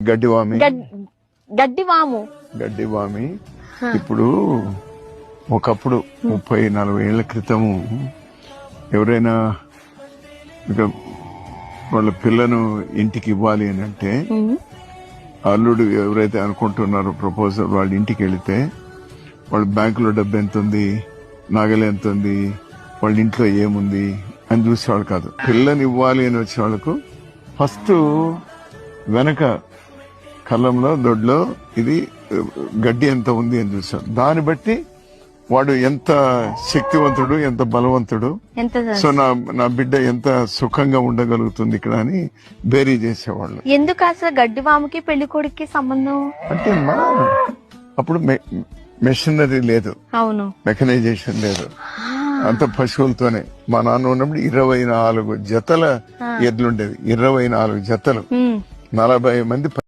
గడ్డివామి గడ్డివాము ఇప్పుడు ఒకప్పుడు 30-40 ఏళ్ల క్రితము ఎవరైనా ఇక వాళ్ళ పిల్లను ఇంటికి ఇవ్వాలి అని అంటే అల్లుడు ఎవరైతే అనుకుంటున్నారో ప్రపోజల్ వాళ్ళ ఇంటికి వెళితే వాళ్ళ బ్యాంకులో డబ్బు ఎంత ఉంది, నగలు ఎంత ఉంది, వాళ్ళ ఇంట్లో ఏముంది అని చూసేవాళ్ళు కాదు. పిల్లని ఇవ్వాలి అని వచ్చే వాళ్ళకు ఫస్ట్ వెనక కళ్ళంలో దొడ్లో ఇది గడ్డి ఎంత ఉంది అని చూసాడు. దాన్ని బట్టి వాడు ఎంత శక్తివంతుడు, ఎంత బలవంతుడు, సో నా బిడ్డ ఎంత సుఖంగా ఉండగలుగుతుంది ఇక్కడ అని బేరీ చేసేవాళ్ళు. ఎందుకు అసలు గడ్డివాముకి పెళ్లి కొడుక్కి సంబంధం అంటే అప్పుడు మెషినరీ లేదు, అవును, మెకనైజేషన్ లేదు, అంత పశువులతోనే. మా నాన్న ఉన్నప్పుడు 24 జతల ఎడ్లుండేవి, 24 జతలు, 40 మంది